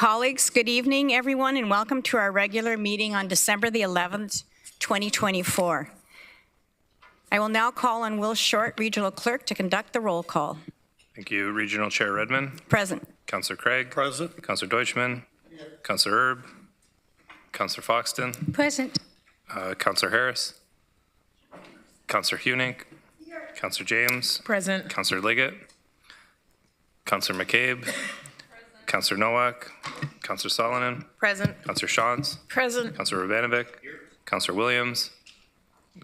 Colleagues, good evening, everyone, and welcome to our regular meeting on December the 11th, 2024. I will now call on Will Short, Regional Clerk, to conduct the roll call. Thank you. Regional Chair Redmond. Present. Councillor Craig. Present. Councillor Deutschmann. Here. Councillor Erb. Councillor Foxton. Present. Councillor Harris. Councillor Honik. Councillor James. Present. Councillor Liggett. Councillor McCabe. Councillor Nowak. Councillor Solonen. Present. Councillor Shantz. Present. Councillor Ravanovic. Councillor Williams.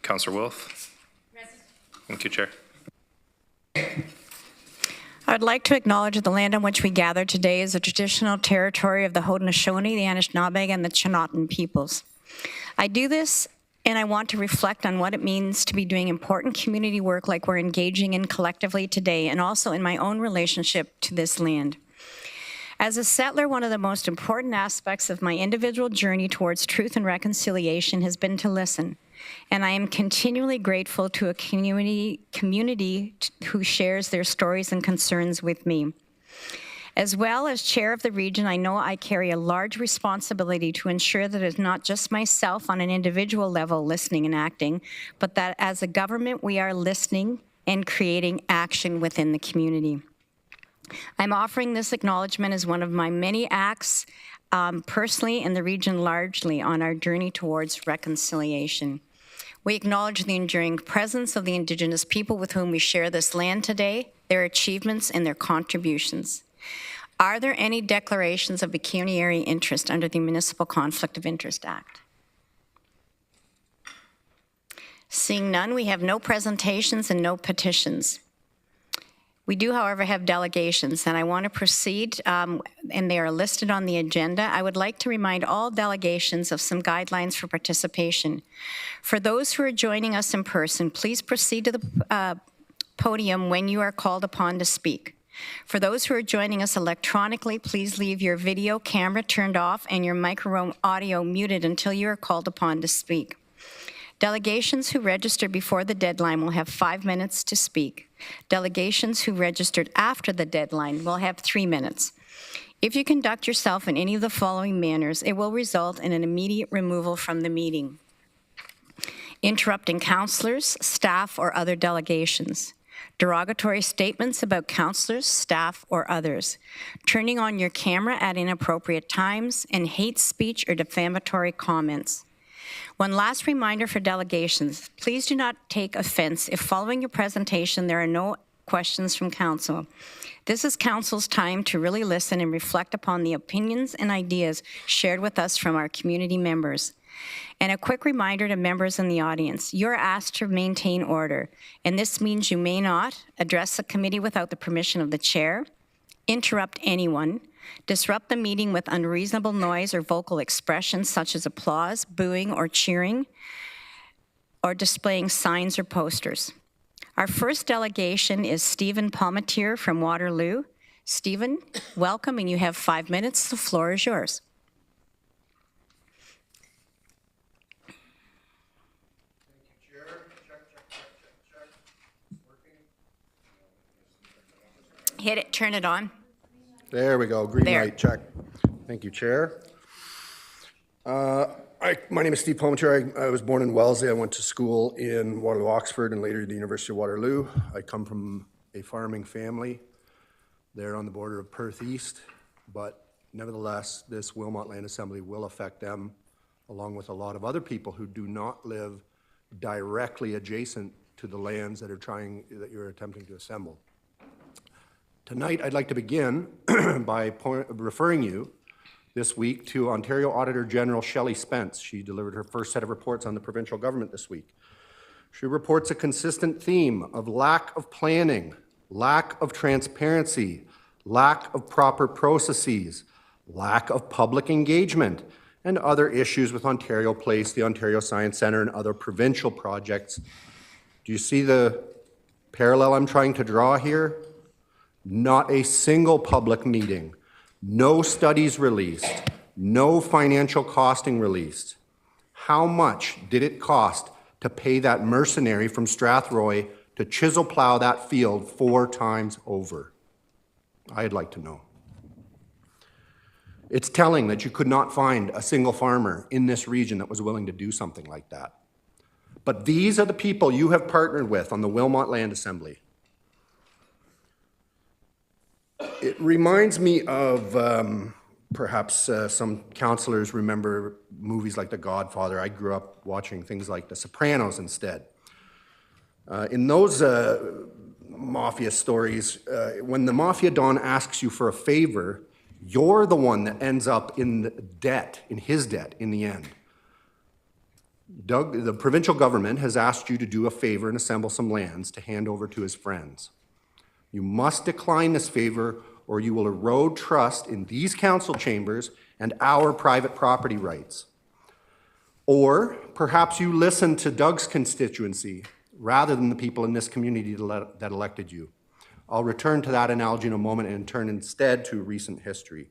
Councillor Wolf. Present. Thank you, Chair. I would like to acknowledge that the land on which we gather today is the traditional territory of the Haudenosaunee, the Anishinaabe, and the Chinootan peoples. I do this and I want to reflect on what it means to be doing important community work like we're engaging in collectively today, and also in my own relationship to this land. As a settler, one of the most important aspects of my individual journey towards truth and reconciliation has been to listen. And I am continually grateful to a community who shares their stories and concerns with me. As well as chair of the region, I know I carry a large responsibility to ensure that it's not just myself on an individual level listening and acting, but that as a government, we are listening and creating action within the community. I'm offering this acknowledgement as one of my many acts personally in the region largely on our journey towards reconciliation. We acknowledge the enduring presence of the Indigenous people with whom we share this land today, their achievements and their contributions. Are there any declarations of pecuniary interest under the Municipal Conflict of Interest Act? Seeing none, we have no presentations and no petitions. We do, however, have delegations, and I want to proceed, and they are listed on the agenda. I would like to remind all delegations of some guidelines for participation. For those who are joining us in person, please proceed to the podium when you are called upon to speak. For those who are joining us electronically, please leave your video camera turned off and your microphone audio muted until you are called upon to speak. Delegations who registered before the deadline will have 5 minutes to speak. Delegations who registered after the deadline will have 3 minutes. If you conduct yourself in any of the following manners, it will result in an immediate removal from the meeting. Interrupting councillors, staff, or other delegations. Derogatory statements about councillors, staff, or others. Turning on your camera at inappropriate times, and hate speech or defamatory comments. One last reminder for delegations, please do not take offense if following your presentation there are no questions from council. This is council's time to really listen and reflect upon the opinions and ideas shared with us from our community members. And a quick reminder to members in the audience, you're asked to maintain order, and this means you may not address the committee without the permission of the chair, interrupt anyone, disrupt the meeting with unreasonable noise or vocal expressions such as applause, booing, or cheering, or displaying signs or posters. Our first delegation is Stephen Palmatier from Waterloo. Stephen, welcome, and you have 5 minutes. The floor is yours. Thank you, Chair. Check. Working. Hit it, turn it on. There we go, green there. light, check. Thank you, Chair. My name is Steve Palmatier. I was born in Wellesley. I went to school in Waterloo, Oxford, and later the University of Waterloo. I come from a farming family there on the border of Perth East, but nevertheless, this Wilmot Land Assembly will affect them, along with a lot of other people who do not live directly adjacent to the lands that you're attempting to assemble. Tonight, I'd like to begin by referring you this week to Ontario Auditor General Shelley Spence. She delivered her first set of reports on the provincial government this week. She reports a consistent theme of lack of planning, lack of transparency, lack of proper processes, lack of public engagement, and other issues with Ontario Place, the Ontario Science Centre, and other provincial projects. Do you see the parallel I'm trying to draw here? Not a single public meeting, no studies released, no financial costing released. How much did it cost to pay that mercenary from Strathroy to chisel plow that field 4 times over? I'd like to know. It's telling that you could not find a single farmer in this region that was willing to do something like that. But these are the people you have partnered with on the Wilmot Land Assembly. It reminds me of perhaps some councillors remember movies like The Godfather. I grew up watching things like The Sopranos instead. In those mafia stories, when the mafia don asks you for a favor, you're the one that ends up in debt, in his debt, in the end. Doug, the provincial government has asked you to do a favor and assemble some lands to hand over to his friends. You must decline this favor or you will erode trust in these council chambers and our private property rights. Or perhaps you listen to Doug's constituency rather than the people in this community that elected you. I'll return to that analogy in a moment and turn instead to recent history.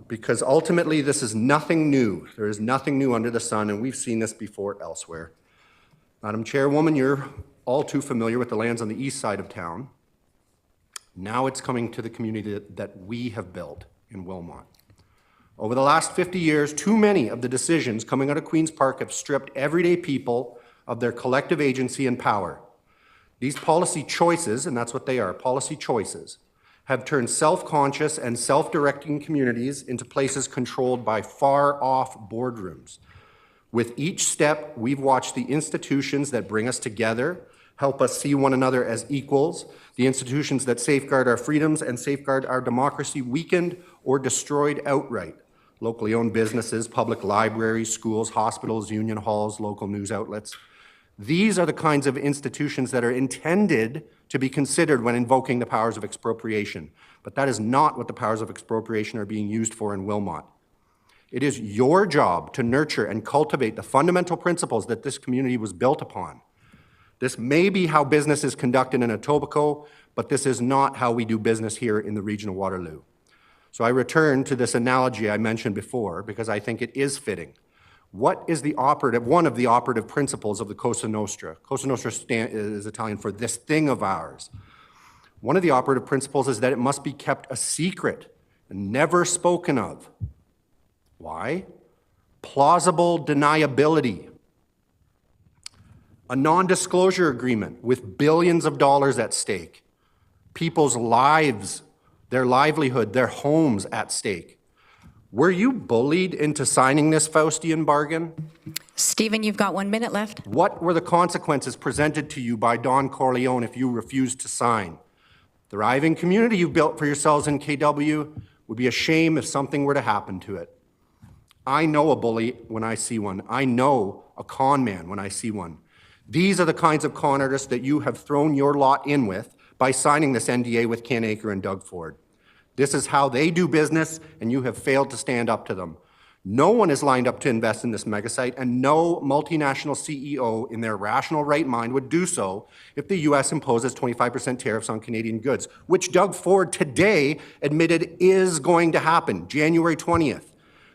Because ultimately, this is nothing new. There is nothing new under the sun, and we've seen this before elsewhere. Madam Chairwoman, you're all too familiar with the lands on the east side of town. Now it's coming to the community that we have built in Wilmot. Over the last 50 years, too many of the decisions coming out of Queen's Park have stripped everyday people of their collective agency and power. These policy choices, and that's what they are, policy choices, have turned self-conscious and self-directing communities into places controlled by far-off boardrooms. With each step, we've watched the institutions that bring us together, help us see one another as equals, the institutions that safeguard our freedoms and safeguard our democracy weakened or destroyed outright. Locally owned businesses, public libraries, schools, hospitals, union halls, local news outlets. These are the kinds of institutions that are intended to be considered when invoking the powers of expropriation. But that is not what the powers of expropriation are being used for in Wilmot. It is your job to nurture and cultivate the fundamental principles that this community was built upon. This may be how business is conducted in Etobicoke, but this is not how we do business here in the region of Waterloo. So I return to this analogy I mentioned before because I think it is fitting. What is one of the operative principles of the Cosa Nostra? Cosa Nostra is Italian for this thing of ours. One of the operative principles is that it must be kept a secret and never spoken of. Why? Plausible deniability. A non-disclosure agreement with billions of dollars at stake. People's lives, their livelihood, their homes at stake. Were you bullied into signing this Faustian bargain? Stephen, you've got 1 minute left. What were the consequences presented to you by Don Corleone if you refused to sign? The thriving community you've built for yourselves in KW would be a shame if something were to happen to it. I know a bully when I see one. I know a con man when I see one. These are the kinds of con artists that you have thrown your lot in with by signing this NDA with Ken Aker and Doug Ford. This is how they do business, and you have failed to stand up to them. No one is lined up to invest in this megasite, and no multinational CEO in their rational right mind would do so if the U.S. imposes 25% tariffs on Canadian goods, which Doug Ford today admitted is going to happen, January 20th.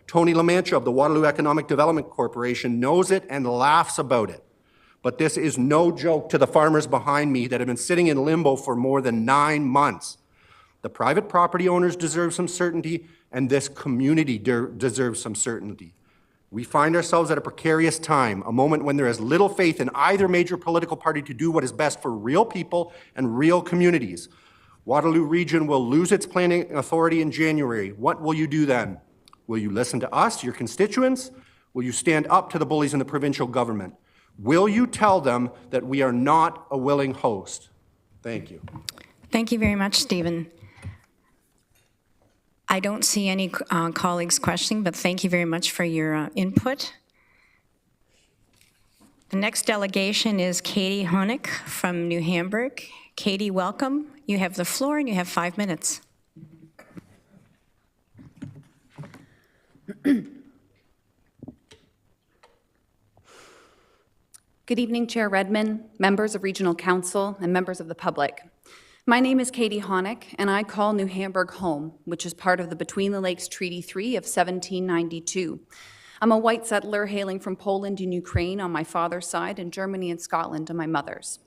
Tony LaMancha of the Waterloo Economic Development Corporation knows it and laughs about it. But this is no joke to the farmers behind me that have been sitting in limbo for more than 9 months. The private property owners deserve some certainty, and this community deserves some certainty. We find ourselves at a precarious time, a moment when there is little faith in either major political party to do what is best for real people and real communities. Waterloo Region will lose its planning authority in January. What will you do then? Will you listen to us, your constituents? Will you stand up to the bullies in the provincial government? Will you tell them that we are not a willing host? Thank you. Thank you very much, Stephen. I don't see any colleagues questioning, but thank you very much for your input. The next delegation is Katie Honik from New Hamburg. Katie, welcome. You have the floor and you have 5 minutes. Good evening, Chair Redmond, members of Regional Council, and members of the public. My name is Katie Honik, and I call New Hamburg home, which is part of the Between the Lakes Treaty 3 of 1792. I'm a white settler hailing from Poland and Ukraine on my father's side and Germany and Scotland on my mother's.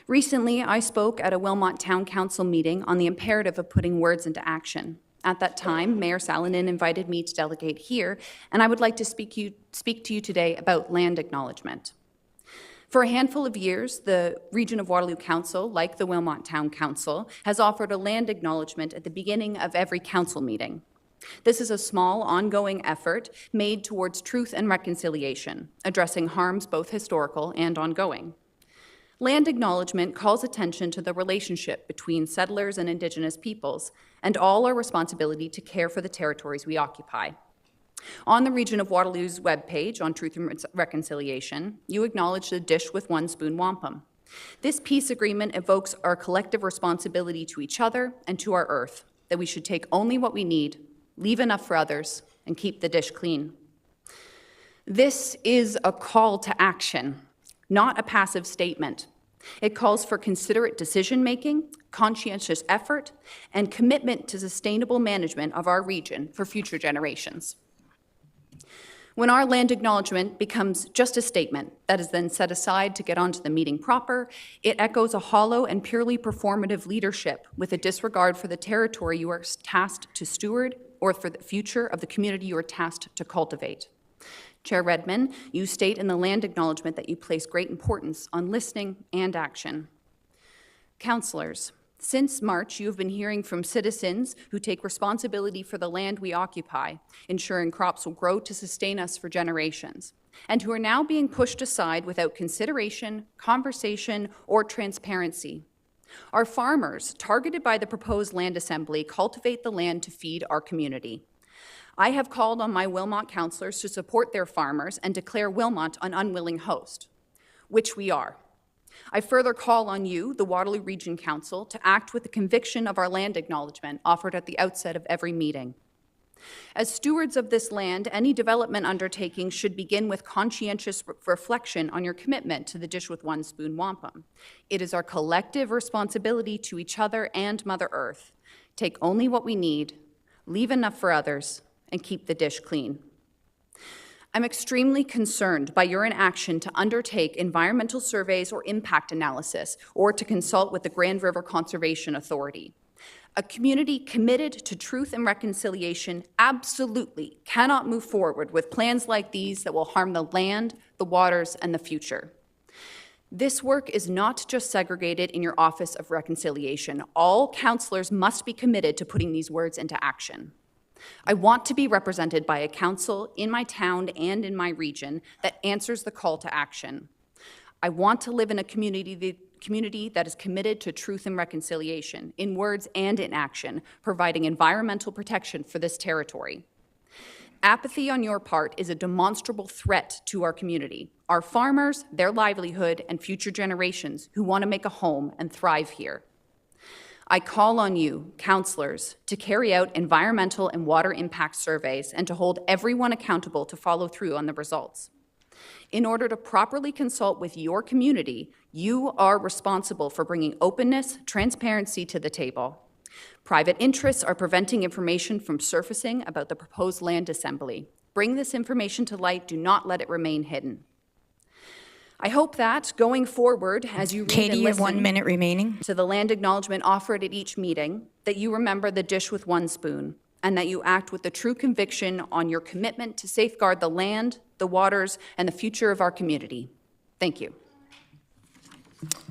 Recently, I spoke at a Wilmot Town Council meeting on the imperative of putting words into action. At that time, Mayor Salonen invited me to delegate here, and I would like to speak to you today about land acknowledgement. For a handful of years, the Region of Waterloo Council, like the Wilmot Town Council, has offered a land acknowledgement at the beginning of every council meeting. This is a small, ongoing effort made towards truth and reconciliation, addressing harms both historical and ongoing. Land acknowledgement calls attention to the relationship between settlers and Indigenous peoples, and all our responsibility to care for the territories we occupy. On the Region of Waterloo's webpage on Truth and Reconciliation, you acknowledge the dish with one spoon wampum. This peace agreement evokes our collective responsibility to each other and to our earth, that we should take only what we need, leave enough for others, and keep the dish clean. This is a call to action, not a passive statement. It calls for considerate decision-making, conscientious effort, and commitment to sustainable management of our region for future generations. When our land acknowledgement becomes just a statement that is then set aside to get onto the meeting proper, it echoes a hollow and purely performative leadership with a disregard for the territory you are tasked to steward or for the future of the community you are tasked to cultivate. Chair Redmond, you state in the land acknowledgement that you place great importance on listening and action. Councillors, since March, you have been hearing from citizens who take responsibility for the land we occupy, ensuring crops will grow to sustain us for generations, and who are now being pushed aside without consideration, conversation, or transparency. Our farmers, targeted by the proposed land assembly, cultivate the land to feed our community. I have called on my Wilmot councillors to support their farmers and declare Wilmot an unwilling host, which we are. I further call on you, the Waterloo Region Council, to act with the conviction of our land acknowledgement offered at the outset of every meeting. As stewards of this land, any development undertaking should begin with conscientious reflection on your commitment to the dish with one spoon wampum. It is our collective responsibility to each other and Mother Earth. Take only what we need, leave enough for others, and keep the dish clean. I'm extremely concerned by your inaction to undertake environmental surveys or impact analysis, or to consult with the Grand River Conservation Authority. A community committed to truth and reconciliation absolutely cannot move forward with plans like these that will harm the land, the waters, and the future. This work is not just segregated in your Office of Reconciliation. All councillors must be committed to putting these words into action. I want to be represented by a council in my town and in my region that answers the call to action. I want to live in a community that is committed to truth and reconciliation, in words and in action, providing environmental protection for this territory. Apathy on your part is a demonstrable threat to our community, our farmers, their livelihood, and future generations who want to make a home and thrive here. I call on you, councillors, to carry out environmental and water impact surveys and to hold everyone accountable to follow through on the results. In order to properly consult with your community, you are responsible for bringing openness, transparency to the table. Private interests are preventing information from surfacing about the proposed land assembly. Bring this information to light. Do not let it remain hidden. I hope that, going forward, as you read Katie, and you have listen 1 minute remaining. to the land acknowledgement offered at each meeting, that you remember the dish with one spoon, and that you act with the true conviction on your commitment to safeguard the land, the waters, and the future of our community. Thank you.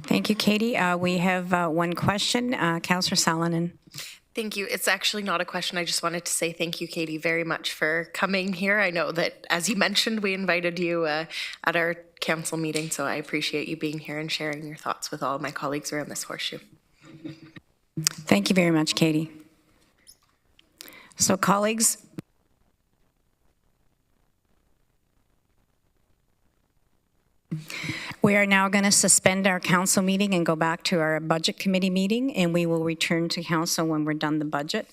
Thank you, Katie. We have one question. Councillor Salonen. Thank you. It's actually not a question. I just wanted to say thank you, Katie, very much for coming here. I know that, as you mentioned, we invited you at our council meeting, so I appreciate you being here and sharing your thoughts with all of my colleagues around this horseshoe. Thank you very much, Katie. So, colleagues, we are now going to suspend our council meeting and go back to our budget committee meeting, and we will return to council when we're done the budget.